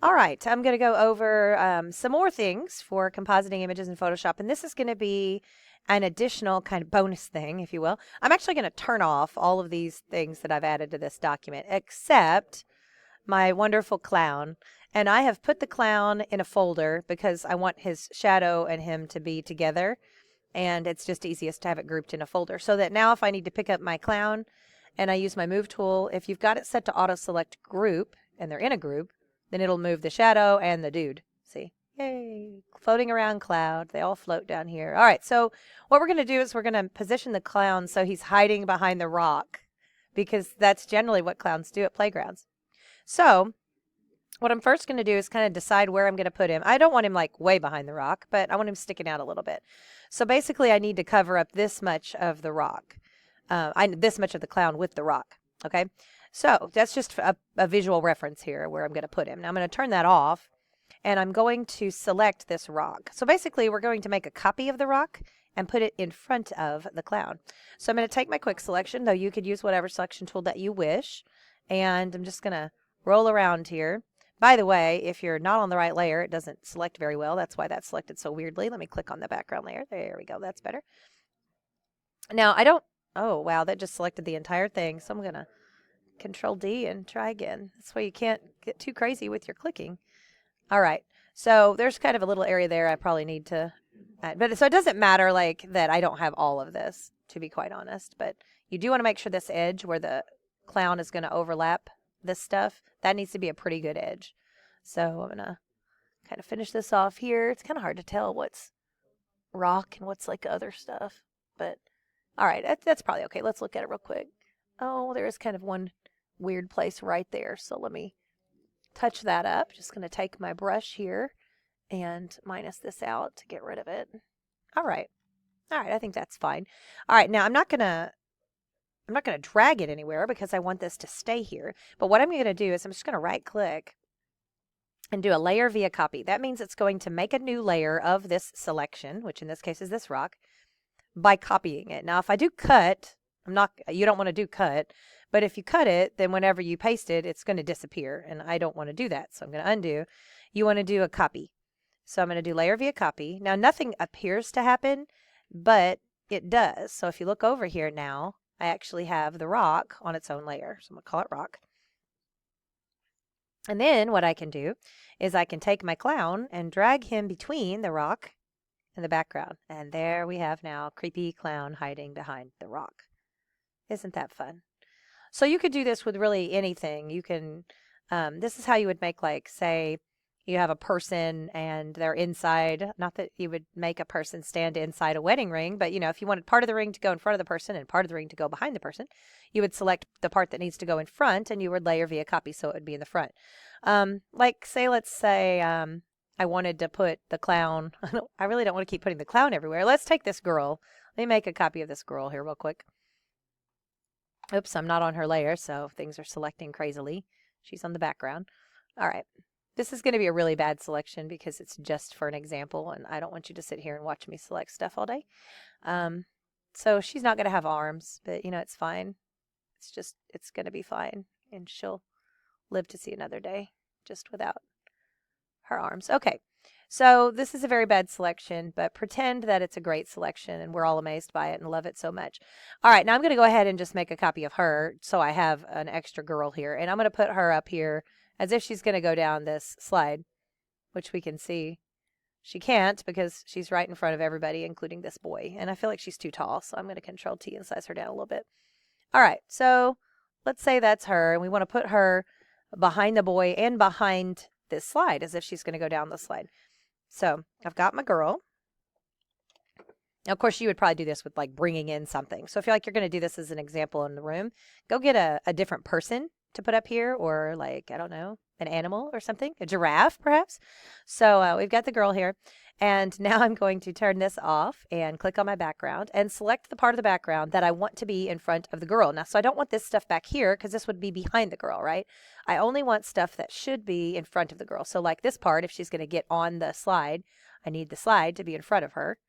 All right, I'm going to go over some more things for compositing images in Photoshop, and this is going to be an additional kind of bonus thing, if you will. I'm actually going to turn off all of these things that I've added to this document, except my wonderful clown. And I have put the clown in a folder because I want his shadow and him to be together, and it's just easiest to have it grouped in a folder. So that now if I need to pick up my clown and I use my move tool, if you've got it set to auto select group and they're in a group, then it'll move the shadow and the dude. See? Yay. Floating around cloud. They all float down here. All right, so what we're going to do is we're going to position the clown so he's hiding behind the rock, because that's generally what clowns do at playgrounds. So what I'm first going to do is kind of decide where I'm going to put him. I don't want him like way behind the rock, but I want him sticking out a little bit. So basically I need to cover up this much of the rock. This much of the clown with the rock. Okay. So that's just a visual reference here where I'm going to put him. Now I'm going to turn that off, and I'm going to select this rock. So basically we're going to make a copy of the rock and put it in front of the clown. So I'm going to take my quick selection, though you could use whatever selection tool that you wish. And I'm just going to roll around here. By the way, if you're not on the right layer, it doesn't select very well. That's why that's selected so weirdly. Let me click on the background layer. There we go. That's better. Now I don't, oh wow, that just selected the entire thing. So I'm going to Control D and try again. That's why you can't get too crazy with your clicking. All right. So there's kind of a little area there I probably need to add. But so it doesn't matter like that I don't have all of this, to be quite honest. But you do want to make sure this edge where the clown is going to overlap this stuff, that needs to be a pretty good edge. So I'm going to kind of finish this off here. It's kind of hard to tell what's rock and what's like other stuff. But all right, that's probably okay. Let's look at it real quick. Oh, there is kind of one weird place right there. So let me touch that up. Just going to take my brush here and minus this out to get rid of it. All right. All right, I think that's fine. All right, now I'm not going to drag it anywhere because I want this to stay here. But what I'm going to do is I'm just going to right click and do a layer via copy. That means it's going to make a new layer of this selection, which in this case is this rock, by copying it. Now, if I do cut, you don't want to do cut, but if you cut it, then whenever you paste it, it's going to disappear, and I don't want to do that, so I'm going to undo. You want to do a copy. So I'm going to do layer via copy. Now, nothing appears to happen, but it does. So if you look over here now, I actually have the rock on its own layer, so I'm going to call it rock. And then what I can do is I can take my clown and drag him between the rock and the background. And there we have now creepy clown hiding behind the rock. Isn't that fun? So you could do this with really anything. You can, this is how you would make, like, say, you have a person and they're inside. Not that you would make a person stand inside a wedding ring, but, you know, if you wanted part of the ring to go in front of the person and part of the ring to go behind the person, you would select the part that needs to go in front and you would layer via copy so it would be in the front. Like, say, let's say I wanted to put the clown. I really don't want to keep putting the clown everywhere. Let's take this girl. Let me make a copy of this girl here real quick. Oops, I'm not on her layer, so things are selecting crazily. She's on the background. All right. This is going to be a really bad selection because it's just for an example, and I don't want you to sit here and watch me select stuff all day. So she's not going to have arms, but, you know, it's fine. It's going to be fine, and she'll live to see another day just without her arms. Okay. So this is a very bad selection, but pretend that it's a great selection and we're all amazed by it and love it so much. All right, now I'm going to go ahead and just make a copy of her so I have an extra girl here. And I'm going to put her up here as if she's going to go down this slide, which we can see she can't because she's right in front of everybody, including this boy. And I feel like she's too tall, so I'm going to Control T and size her down a little bit. All right, so let's say that's her, and we want to put her behind the boy and behind this slide as if she's going to go down the slide. So I've got my girl. Now, of course, you would probably do this with like bringing in something. So if you're like, you're going to do this as an example in the room, go get a different person to put up here, or like, I don't know, an animal or something, a giraffe perhaps. So we've got the girl here. And now I'm going to turn this off and click on my background and select the part of the background that I want to be in front of the girl. Now, so I don't want this stuff back here because this would be behind the girl, right? I only want stuff that should be in front of the girl. So like this part, if she's going to get on the slide, I need the slide to be in front of her.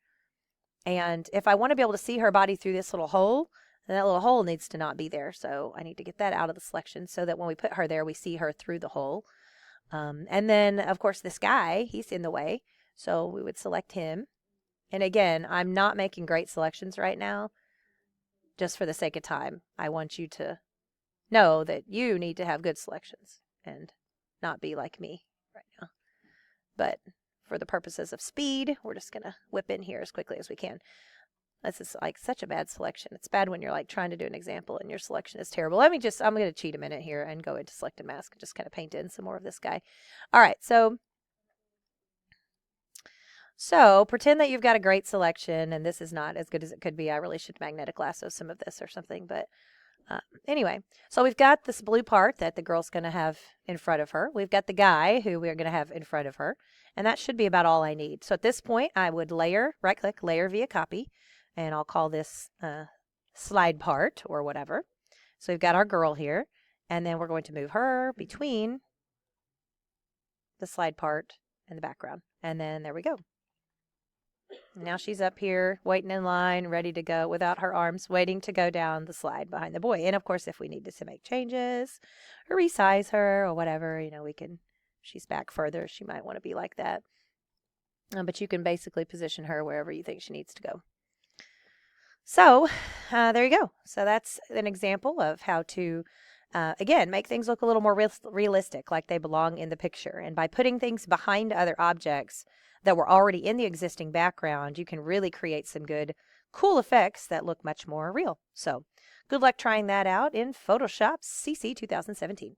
And if I want to be able to see her body through this little hole, then that little hole needs to not be there. So I need to get that out of the selection so that when we put her there, we see her through the hole. And then, of course, this guy, he's in the way. So we would select him. And again, I'm not making great selections right now just for the sake of time. I want you to know that you need to have good selections and not be like me right now. But for the purposes of speed, we're just going to whip in here as quickly as we can. This is like such a bad selection. It's bad when you're like trying to do an example and your selection is terrible. I'm going to cheat a minute here and go into select and mask and just kind of paint in some more of this guy. All right, so pretend that you've got a great selection, and this is not as good as it could be. I really should magnetic lasso some of this or something, but anyway. So we've got this blue part that the girl's going to have in front of her. We've got the guy who we're going to have in front of her, and that should be about all I need. So at this point, I would right-click, layer via copy, and I'll call this slide part or whatever. So we've got our girl here, and then we're going to move her between the slide part and the background, and then there we go. Now she's up here waiting in line, ready to go without her arms, waiting to go down the slide behind the boy. And of course, if we needed to make changes or resize her or whatever, we can, she's back further. She might want to be like that. But you can basically position her wherever you think she needs to go. So there you go. So that's an example of how to, again, make things look a little more realistic, like they belong in the picture. And by putting things behind other objects that were already in the existing background, you can really create some good, cool effects that look much more real. So good luck trying that out in Photoshop CC 2017.